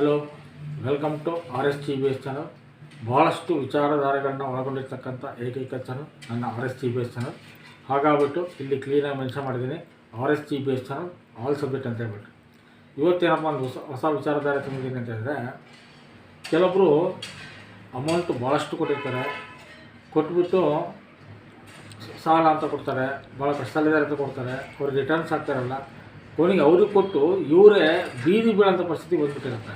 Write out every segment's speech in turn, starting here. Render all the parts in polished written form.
Hello, welcome to RSGBS channel. ಭಾಳಷ್ಟು ವಿಚಾರಧಾರೆಗಳನ್ನ ಒಳಗೊಂಡಿರ್ತಕ್ಕಂಥ ಏಕೈಕ ಚಾನಲ್ ನನ್ನ RSGBS ಚಾನಲ್. ಹಾಗಾಗ್ಬಿಟ್ಟು ಇಲ್ಲಿ ಕ್ಲೀನಾಗಿ ಮೆನ್ಷನ್ ಮಾಡಿದ್ದೀನಿ, RSGBS ಚಾನಲ್ ಆಲ್ ಸಬ್ಜೆಕ್ಟ್ ಅಂತ ಹೇಳ್ಬಿಟ್ಟು. ಇವತ್ತೇನಪ್ಪ ಒಂದು ಹೊಸ ವಿಚಾರಧಾರೆ ತಂದಿದ್ದೀನಿ ಅಂತ ಹೇಳಿದ್ರೆ, ಕೆಲವೊಬ್ಬರು ಅಮೌಂಟು ಭಾಳಷ್ಟು ಕೊಟ್ಟಿರ್ತಾರೆ, ಕೊಟ್ಬಿಟ್ಟು ಸಾಲ ಅಂತ ಕೊಡ್ತಾರೆ, ಭಾಳ ಕಷ್ಟದಲ್ಲಿದ್ದಾರೆ ಅಂತ ಕೊಡ್ತಾರೆ, ಅವ್ರಿಗೆ ರಿಟರ್ನ್ಸ್ ಆಗ್ತಾರಲ್ಲ, ಕೊನೆಗೆ ಅವ್ರಿಗೆ ಕೊಟ್ಟು ಇವರೇ ಬೀದಿ ಬೀಳೋಂಥ ಪರಿಸ್ಥಿತಿ ಬಂದುಬಿಟ್ಟಿರುತ್ತೆ.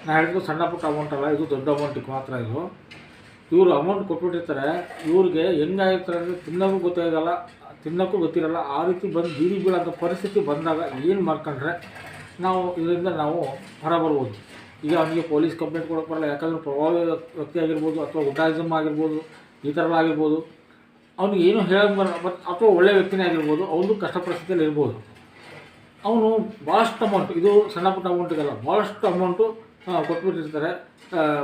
ನಾನು ಹೇಳಿದ್ರು ಸಣ್ಣ ಪುಟ್ಟ ಅಮೌಂಟ್ ಅಲ್ಲ, ಇದು ದೊಡ್ಡ ಅಮೌಂಟಿಗೆ ಮಾತ್ರ. ಇದು ಇವರು ಅಮೌಂಟ್ ಕೊಟ್ಬಿಟ್ಟಿರ್ತಾರೆ, ಇವ್ರಿಗೆ ಹೆಂಗಾಗಿರ್ತಾರೆ ಅಂದರೆ ತಿನ್ನೋಕ್ಕೂ ಗೊತ್ತಿರಲ್ಲ. ಆ ರೀತಿ ಬಂದು ಬೀದಿ ಬೀಳೋಂಥ ಪರಿಸ್ಥಿತಿ ಬಂದಾಗ ಏನು ಮಾಡ್ಕೊಂಡ್ರೆ ಇದರಿಂದ ನಾವು ಹೊರ ಬರ್ಬೋದು. ಈಗ ಅವನಿಗೆ ಪೊಲೀಸ್ ಕಂಪ್ಲೇಂಟ್ ಕೊಡೋಕ್ಕೆ ಬರಲ್ಲ, ಯಾಕಂದರೆ ಪ್ರಭಾವಿ ವ್ಯಕ್ತಿ ಆಗಿರ್ಬೋದು, ಅಥವಾ ಗುಂಡಾಯಿಸಮ್ ಆಗಿರ್ಬೋದು, ಈ ಥರ ಆಗಿರ್ಬೋದು. ಅವ್ನಿಗೆ ಏನು ಹೇಳೋಕ್ಕೆ ಬರಲ್ಲ, ಅಥವಾ ಒಳ್ಳೆಯ ವ್ಯಕ್ತಿನೇ ಆಗಿರ್ಬೋದು, ಅವನು ಕಷ್ಟ ಪರಿಸ್ಥಿತಿಯಲ್ಲಿ ಇರ್ಬೋದು. ಅವನು ಭಾಳಷ್ಟು ಅಮೌಂಟು, ಇದು ಸಣ್ಣ ಪುಟ್ಟ ಅಮೌಂಟಿಗಲ್ಲ, ಭಾಳಷ್ಟು ಅಮೌಂಟು ಕೊಟ್ಬಿಟ್ಟಿರ್ತಾರೆ.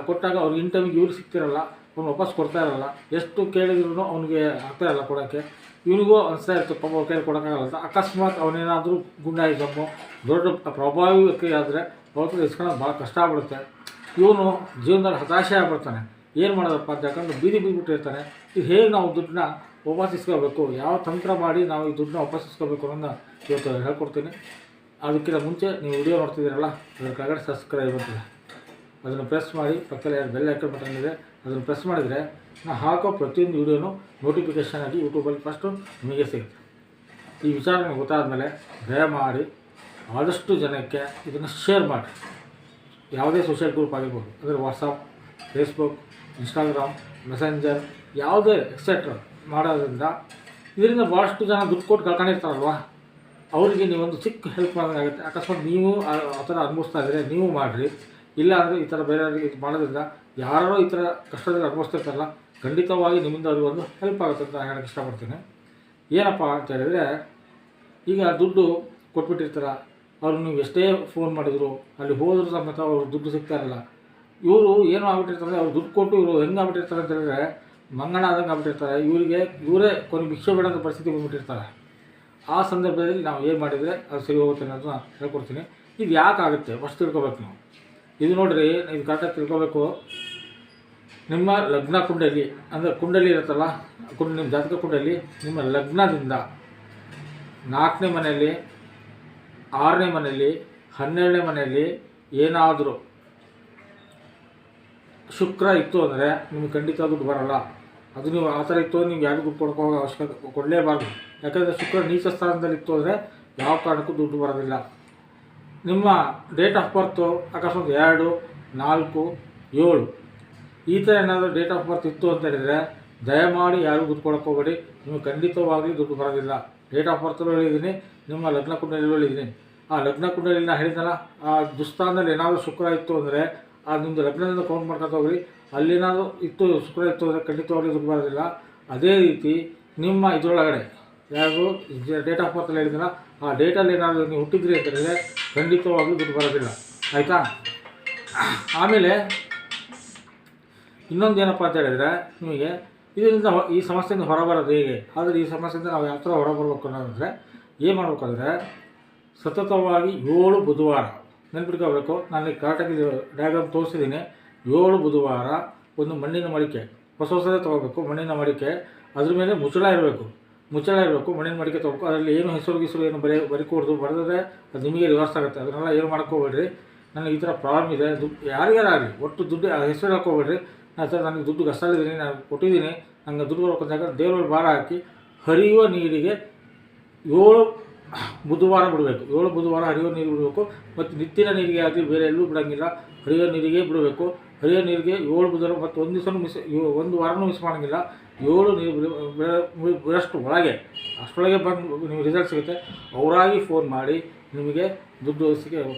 ಕೊಟ್ಟಾಗ ಅವ್ರಿಗೆ ಇನ್ ಟೈಮಿಗೆ ಇವ್ರು ಸಿಗ್ತಿರಲ್ಲ, ಅವ್ನು ವಾಪಸ್ ಕೊಡ್ತಾ ಇರಲ್ಲ. ಎಷ್ಟು ಕೇಳಿದ್ರು ಅವನಿಗೆ ಆಗ್ತಾಯಿರಲ್ಲ ಕೊಡೋಕ್ಕೆ. ಇವನಿಗೂ ಅನಿಸ್ತಾ ಇರ್ತದೆ ಪಾಪ ಅವ್ರ ಕೈಯಲ್ಲಿ ಕೊಡೋಕ್ಕಾಗಲ್ಲ ಅಂತ. ಅಕಸ್ಮಾತ್ ಅವನೇನಾದರೂ ಗುಂಡಾಯಿಸಮ್ಮು ದೊಡ್ಡ ಪ್ರಭಾವಿ ವ್ಯಕ್ತಿ ಆದರೆ ಅವ್ರ ಹತ್ರ ಇಸ್ಕೊಳ್ಳೋದು ಭಾಳ ಕಷ್ಟ ಆಗ್ಬಿಡುತ್ತೆ. ಇವನು ಜೀವನದಲ್ಲಿ ಹತಾಶೆ ಆಗ್ಬಿಡ್ತಾನೆ. ಏನು ಮಾಡೋದಪ್ಪ ಅಂತ ಯಾಕಂದ್ರೆ ಬೀದಿ ಬಿದ್ದುಬಿಟ್ಟಿರ್ತಾನೆ. ಇದು ಹೇಗೆ ನಾವು ದುಡ್ಡನ್ನ ವಾಪಸ್ ಇಸ್ಕೋಬೇಕು, ಯಾವ ತಂತ್ರ ಮಾಡಿ ನಾವು ಈ ದುಡ್ಡನ್ನ ವಾಪಸ್ ಇಸ್ಕೋಬೇಕು ಅನ್ನೋದನ್ನ ಇವತ್ತು ಹೇಳ್ಕೊಡ್ತೀನಿ. ಅದಕ್ಕಿಂತ ಮುಂಚೆ ನೀವು ವಿಡಿಯೋ ನೋಡ್ತಿದ್ದೀರಲ್ಲ, ಅದರ ಕೆಳಗಡೆ ಸಬ್ಸ್ಕ್ರೈಬ್ ಬರ್ತದೆ, ಅದನ್ನು ಪ್ರೆಸ್ ಮಾಡಿ. ಪಕ್ಕದಲ್ಲಿ ಬೆಲ್ ಐಕಾನ್ ಬಟನ್ ಇದೆ, ಅದನ್ನು ಪ್ರೆಸ್ ಮಾಡಿದರೆ ನಾನು ಹಾಕೋ ಪ್ರತಿಯೊಂದು ವೀಡಿಯೋನು ನೋಟಿಫಿಕೇಷನ್ ಆಗಿ ಯೂಟ್ಯೂಬಲ್ಲಿ ಫಸ್ಟು ನಿಮಗೆ ಸಿಗುತ್ತೆ. ಈ ವಿಚಾರ ನಿಮಗೆ ಗೊತ್ತಾದಮೇಲೆ ದಯಮಾಡಿ ಆದಷ್ಟು ಜನಕ್ಕೆ ಇದನ್ನು ಶೇರ್ ಮಾಡಿ. ಯಾವುದೇ ಸೋಷಿಯಲ್ ಗ್ರೂಪ್ ಆಗಿರ್ಬೋದು, ಅಂದರೆ ವಾಟ್ಸಪ್, ಫೇಸ್ಬುಕ್, ಇನ್ಸ್ಟಾಗ್ರಾಮ್, ಮೆಸೆಂಜರ್, ಯಾವುದೇ ಎಕ್ಸೆಟ್ರಾ ಮಾಡೋದ್ರಿಂದ ಇದರಿಂದ ಭಾಳಷ್ಟು ಜನ ದುಡ್ಡು ಕೊಟ್ಟು ಕಳ್ಕೊಂಡಿರ್ತಾರಲ್ವ, ಅವರಿಗೆ ನೀವೊಂದು ಚಿಕ್ಕ ಹೆಲ್ಪ್ ಮಾಡೋದಾಗುತ್ತೆ. ಅಕಸ್ಮಾತ್ ನೀವು ಆ ಥರ ಅನುಭವಿಸ್ತಾ ಇದ್ದರೆ ನೀವು ಮಾಡಿರಿ. ಇಲ್ಲ ಅಂದರೆ ಈ ಥರ ಬೇರೆಯವ್ರಿಗೆ ಇದು ಮಾಡೋದ್ರಿಂದ ಯಾರೋ ಈ ಥರ ಕಷ್ಟದಲ್ಲಿ ಅನುಭವಿಸ್ತಿರ್ತಾರಲ್ಲ, ಖಂಡಿತವಾಗಿ ನಿಮ್ಮಿಂದ ಅವ್ರಿಗೆ ಒಂದು ಹೆಲ್ಪ್ ಆಗುತ್ತೆ ಅಂತ ಹೇಳೋಕ್ಕೆ ಇಷ್ಟಪಡ್ತೀನಿ. ಏನಪ್ಪ ಅಂತ ಹೇಳಿದರೆ, ಈಗ ದುಡ್ಡು ಕೊಟ್ಬಿಟ್ಟಿರ್ತಾರ, ಅವ್ರು ನೀವು ಎಷ್ಟೇ ಫೋನ್ ಮಾಡಿದ್ರು, ಅಲ್ಲಿ ಹೋದರೂ ಸಮೇತ ಅವ್ರು ದುಡ್ಡು ಸಿಗ್ತಾರಲ್ಲ. ಇವರು ಏನು ಆಗ್ಬಿಟ್ಟಿರ್ತಾರೆ, ಅವ್ರು ದುಡ್ಡು ಕೊಟ್ಟು ಇವರು ಹೆಂಗೆ ಆಗ್ಬಿಟ್ಟಿರ್ತಾರೆ ಅಂತ ಹೇಳಿದ್ರೆ ಮಂಗನ ಆದಂಗೆ ಆಗ್ಬಿಟ್ಟಿರ್ತಾರೆ. ಇವರೇ ಕೊನೆ ಭಿಕ್ಷೆ ಬೇಡೋಂಥ ಪರಿಸ್ಥಿತಿ ಬಂದುಬಿಟ್ಟಿರ್ತಾರೆ. ಆ ಸಂದರ್ಭದಲ್ಲಿ ನಾವು ಏನು ಮಾಡಿದರೆ ಅದು ಸರಿ ಹೋಗುತ್ತೆ ಅನ್ನೋದನ್ನ ಹೇಳ್ಕೊಡ್ತೀನಿ. ಇದು ಯಾಕೆ ಆಗುತ್ತೆ ಫಸ್ಟ್ ತಿಳ್ಕೊಬೇಕು ನಾವು. ಇದು ನೋಡಿರಿ, ಇದು ಕರೆಕ್ಟಾಗಿ ತಿಳ್ಕೊಬೇಕು. ನಿಮ್ಮ ಲಗ್ನ ಕುಂಡಲಿ, ಅಂದರೆ ಕುಂಡಲಿ ಇರುತ್ತಲ್ಲ, ನಿಮ್ಮ ಜಾತಕ ಕುಂಡಲಿ, ನಿಮ್ಮ ಲಗ್ನದಿಂದ 4ನೇ ಮನೆಯಲ್ಲಿ, 6ನೇ ಮನೆಯಲ್ಲಿ, 12ನೇ ಮನೆಯಲ್ಲಿ ಏನಾದರೂ ಶುಕ್ರ ಇತ್ತು ಅಂದರೆ ನಿಮಗೆ ಖಂಡಿತ ದುಡ್ಡು ಬರೋಲ್ಲ. ಅದು ನೀವು ಆ ಥರ ಇತ್ತು, ನೀವು ಯಾರಿಗೂ ದುಡ್ಡು ಕೊಡೋಕೆ ಹೋಗೋ ಅವಶ್ಯಕತೆ ಕೊಡಲೇಬಾರ್ದು. ಯಾಕಂದರೆ ಶುಕ್ರ ನೀಚ ಸ್ಥಾನದಲ್ಲಿ ಇತ್ತು ಅಂದರೆ ಯಾವ ಕಾರಣಕ್ಕೂ ದುಡ್ಡು ಬರೋದಿಲ್ಲ. ನಿಮ್ಮ ಡೇಟ್ ಆಫ್ ಬರ್ತು ಅಕಸ್ಮಾತ್ 2, 4, 7 ಈ ಥರ ಏನಾದರೂ ಡೇಟ್ ಆಫ್ ಬರ್ತ್ ಇತ್ತು ಅಂತ ಹೇಳಿದರೆ ದಯಮಾಡಿ ಯಾರೂ ದುಡ್ಡು ಕೊಡೋಕೆ ಹೋಗಬೇಡಿ, ನಿಮಗೆ ಖಂಡಿತವಾಗಲಿ ದುಡ್ಡು ಬರೋದಿಲ್ಲ. ಡೇಟ್ ಆಫ್ ಬರ್ತಲ್ಲೂ ಹೇಳಿದ್ದೀನಿ, ನಿಮ್ಮ ಲಗ್ನ ಕುಂಡಲಿಯಲ್ಲೂ ಹೇಳಿದ್ದೀನಿ. ಆ ಲಗ್ನ ಕುಂಡಲಿನ ಹೇಳಿದಲ್ಲ, ಆ ದುಸ್ಥಾನದಲ್ಲಿ ಏನಾದರೂ ಶುಕ್ರ ಇತ್ತು ಅಂದರೆ ನಿಮ್ಮದು ಲಗ್ನದಿಂದ ಕೌಂಟ್ ಮಾಡ್ಕೊತ ಹೋಗ್ರಿ. ಅಲ್ಲೇನಾದರೂ ಇತ್ತು ಶುಕ್ರ ಇತ್ತು ಅಂದರೆ ಖಂಡಿತವಾಗಲಿ ದುಡ್ಡು ಬರೋದಿಲ್ಲ. ಅದೇ ರೀತಿ ನಿಮ್ಮ ಇದರೊಳಗಡೆ ಯಾರು ಡೇಟ್ ಆಫ್ ಬರ್ತಲ್ಲಿ ಹೇಳಿದಿಲ್ಲ, ಆ ಡೇಟಲ್ಲಿ ಏನಾದರೂ ನೀವು ಹುಟ್ಟಿದ್ರಿ ಅಂತ ಹೇಳಿದರೆ ಖಂಡಿತವಾಗಲೂ ದುಡ್ಡು ಬರೋದಿಲ್ಲ. ಆಯಿತಾ? ಆಮೇಲೆ ಇನ್ನೊಂದು ಏನಪ್ಪ ಅಂತ ಹೇಳಿದರೆ, ನಿಮಗೆ ಇದರಿಂದ ಈ ಸಮಸ್ಯೆಯಿಂದ ಹೊರಬರೋದು ಹೇಗೆ, ಆದರೆ ಈ ಸಮಸ್ಯೆಯಿಂದ ನಾವು ಯಾವ ಥರ ಹೊರಬರ್ಬೇಕು ಅನ್ನೋದಂದರೆ ಏನು ಮಾಡಬೇಕಂದ್ರೆ, ಸತತವಾಗಿ 7 ಬುಧವಾರ ನೆನ್ಪಿಟ್ಕೋಬೇಕು. ನಾನು ಕರೆಕ್ಟಾಗಿ ಡಯಾಗ್ರಾಮ್ ತೋರಿಸಿದ್ದೀನಿ. 7 ಬುಧವಾರ ಒಂದು ಮಣ್ಣಿನ ಮಡಿಕೆ, ಹೊಸದೇ ತೊಗೋಬೇಕು. ಮಣ್ಣಿನ ಮಡಿಕೆ, ಅದ್ರ ಮೇಲೆ ಮುಚ್ಚಳ ಇರಬೇಕು, ಮಣ್ಣಿನ ಮಡಿಕೆ ತೊಗೋಬೇಕು. ಅದರಲ್ಲಿ ಏನು ಹೆಸರು ಏನು ಬರಿಕೊಡ್ದು ಬರೆದ್ರೆ ಅದು ನಿಮಗೆ ರಿವರ್ಸ್ ಆಗುತ್ತೆ. ಅದನ್ನೆಲ್ಲ ಏನು ಮಾಡ್ಕೋಬೇಡ್ರಿ. ನನಗೆ ಈ ಥರ ಪ್ರಾಬ್ಲಮ್ ಇದೆ, ದುಡ್ಡು ಯಾರಿಗಾರಾಗಲಿ ಒಟ್ಟು ದುಡ್ಡು ಹೆಸರು ಹಾಕೋಬೇಡ್ರಿ. ನನಗೆ ದುಡ್ಡು ಕಷ್ಟಲ್ಲಿದ್ದೀನಿ, ನಾನು ಕೊಟ್ಟಿದ್ದೀನಿ, ನನಗೆ ದುಡ್ಡು ಬರ್ಬೇಕಂದಾಗ ದೇವರಲ್ಲಿ ಭಾರ ಹಾಕಿ ಹರಿಯುವ ನೀರಿಗೆ 7 ಬುಧವಾರ ಬಿಡಬೇಕು. 7 ಬುಧವಾರ ಹರಿಯೋ ನೀರು ಬಿಡಬೇಕು. ಮತ್ತು ನಿತ್ಯದ ನೀರಿಗೆ ಆಗಲಿ ಬೇರೆ ಎಲ್ಲೂ ಬಿಡೋಂಗಿಲ್ಲ, ಹರಿಯೋ ನೀರಿಗೆ ಬಿಡಬೇಕು. ಹರಿಯೋ ನೀರಿಗೆ 7 ಬುಧವಾರ ಮತ್ತು ಒಂದು ದಿವಸ ಒಂದು ವಾರನೂ ಮಿಸ್ ಮಾಡೋಂಗಿಲ್ಲ. 7 ನೀರು ಬಿಡೋಷ್ಟು ಒಳಗೆ, ಅಷ್ಟರೊಳಗೆ ಬಂದು ನಿಮಗೆ ರಿಸಲ್ಟ್ ಸಿಗುತ್ತೆ. ಅವರಾಗಿ ಫೋನ್ ಮಾಡಿ ನಿಮಗೆ ದುಡ್ಡು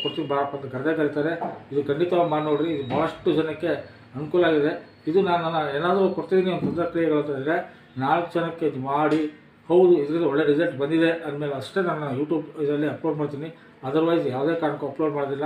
ಕೊಡ್ತೀನಿ ಬಾರಪ್ಪ ಅಂತ ಕರೀತಾರೆ. ಇದು ಖಂಡಿತವಾಗಿ ಮಾಡಿ ನೋಡಿರಿ. ಇದು ಭಾಳಷ್ಟು ಜನಕ್ಕೆ ಅನುಕೂಲ ಆಗಿದೆ. ಇದು ನಾನು ಏನಾದರೂ ಕೊಡ್ತಿದ್ದೀನಿ ಅಂತ ಕ್ರಿಯೆಗಳು ಅಂತಂದರೆ 4 ಜನಕ್ಕೆ ಇದು ಮಾಡಿ ಹೌದು ಇದರಿಂದ ಒಳ್ಳೆ ರಿಸಲ್ಟ್ ಬಂದಿದೆ ಅಂದಮೇಲೆ ಅಷ್ಟೇ ನಾನು ಯೂಟ್ಯೂಬ್ ಇದರಲ್ಲಿ ಅಪ್ಲೋಡ್ ಮಾಡ್ತೀನಿ. ಅದರ್ವೈಸ್ ಯಾವುದೇ ಕಾರಣಕ್ಕೂ ಅಪ್ಲೋಡ್ ಮಾಡೋದಿಲ್ಲ.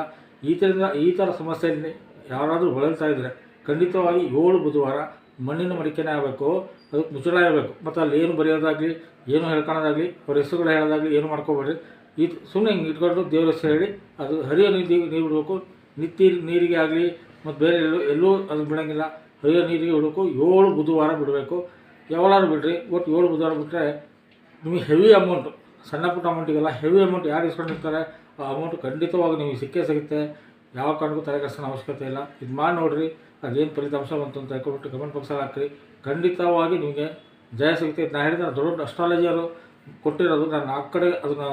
ಈ ಥರ ಸಮಸ್ಯೆಯಲ್ಲಿ ಯಾರಾದರೂ ಬಳಲ್ತಾ ಇದ್ದರೆ ಖಂಡಿತವಾಗಿ 7 ಬುಧವಾರ ಮಣ್ಣಿನ ಮಡಿಕೆನೇ ಆಗಬೇಕು, ಅದಕ್ಕೆ ಮುಚ್ಚಳ ಇರಬೇಕು. ಮತ್ತು ಅಲ್ಲಿ ಏನು ಬರೆಯೋದಾಗಲಿ, ಏನು ಹೇಳ್ಕೊಳ್ಳೋದಾಗಲಿ, ಅವ್ರ ಹೆಸರುಗಳು ಹೇಳೋದಾಗಲಿ ಏನು ಮಾಡ್ಕೋಬೇಡ್ರಿ. ಇದು ಸುಮ್ಮನೆ ಹಿಂಗೆ ಇಟ್ಕೊಂಡು ದೇವ್ರ ಹೆಸರು ಹೇಳಿ ಅದು ಹರಿಯೋ ನೀರು ಬಿಡಬೇಕು. ನಿತ್ಯ ನೀರಿಗೆ ಆಗಲಿ ಮತ್ತು ಬೇರೆ ಎಲ್ಲೂ ಅದು ಬಿಡೋಂಗಿಲ್ಲ. ಹರಿಯೋ ನೀರಿಗೆ ಬಿಡಬೇಕು. 7 ಬುಧವಾರ ಬಿಡಬೇಕು. ಯಾವಾಗಾದ್ರು ಬಿಡ್ರಿ, ಒಟ್ಟು 7 ಬುಧವಾರ ಬಿಟ್ಟರೆ ನಿಮಗೆ ಹೆವಿ ಅಮೌಂಟು, ಸಣ್ಣ ಪುಟ್ಟ ಅಮೌಂಟಿಗೆಲ್ಲ ಹೆವಿ ಅಮೌಂಟ್ ಯಾರು ಇಸ್ಕೊಂಡಿರ್ತಾರೆ ಆ ಅಮೌಂಟು ಖಂಡಿತವಾಗಿ ನಿಮಗೆ ಸಿಕ್ಕೇ ಸಿಗುತ್ತೆ. ಯಾವ ಕಾರಣಕ್ಕೂ ತಲೆ ಕೆಡಿಸೋ ಅವಶ್ಯಕತೆ ಇಲ್ಲ. ಇದು ಮಾಡಿ ನೋಡಿರಿ, ಅದೇನು ಫಲಿತಾಂಶ ಬಂತು ಅಂತ ಹೇಳ್ಕೊಬಿಟ್ಟು ಕಮೆಂಟ್ ಬಾಕ್ಸಲ್ಲಿ ಹಾಕಿರಿ. ಖಂಡಿತವಾಗಿ ನಿಮಗೆ ಜಯ ಸಿಗುತ್ತೆ. ನಾನು ಹೇಳಿದ ದೊಡ್ಡ ಅಸ್ಟ್ರಾಲಜಿಯವರು ಕೊಟ್ಟಿರೋದು, ನಾನು ಆ ಕಡೆ ಅದನ್ನು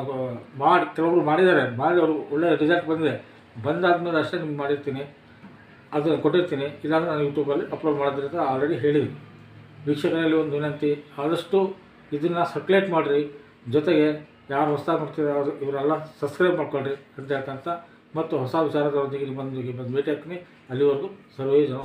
ಮಾಡಿ ಕೆಲವೊಬ್ರು ಮಾಡಿದ್ದಾರೆ, ಮಾಡಿ ಅವರು ಒಳ್ಳೆಯ ರಿಸಲ್ಟ್ ಬಂದಿದೆ. ಬಂದಾದ್ಮೇಲೆ ಅಷ್ಟೇ ನಿಮ್ಗೆ ಮಾಡಿರ್ತೀನಿ, ಅದನ್ನು ಕೊಟ್ಟಿರ್ತೀನಿ. ಇಲ್ಲಾಂದರೆ ನಾನು ಯೂಟ್ಯೂಬಲ್ಲಿ ಅಪ್ಲೋಡ್ ಮಾಡೋದ್ರಿಂದ ಆಲ್ರೆಡಿ ಹೇಳಿದ್ದೀನಿ. ವೀಕ್ಷಕರಲ್ಲಿ ಒಂದು ವಿನಂತಿ, ಆದಷ್ಟು ಇದನ್ನು ಸರ್ಕ್ಯುಲೇಟ್ ಮಾಡಿರಿ. ಜೊತೆಗೆ ಯಾರು ಹೊಸದಾಗಿ ಮಾಡ್ತಿದ್ದಾರೆ ಇವರೆಲ್ಲ ಸಬ್ಸ್ಕ್ರೈಬ್ ಮಾಡ್ಕೊಳ್ರಿ ಅಂತ ಹೇಳ್ತಂತ, ಮತ್ತು ಹೊಸ ವಿಚಾರದೊಂದಿಗೆ ಬಂದು ಭೇಟಿ ಆಗ್ತೀನಿ. ಅಲ್ಲಿವರೆಗೂ ಸರ್ವೇ ಜನ.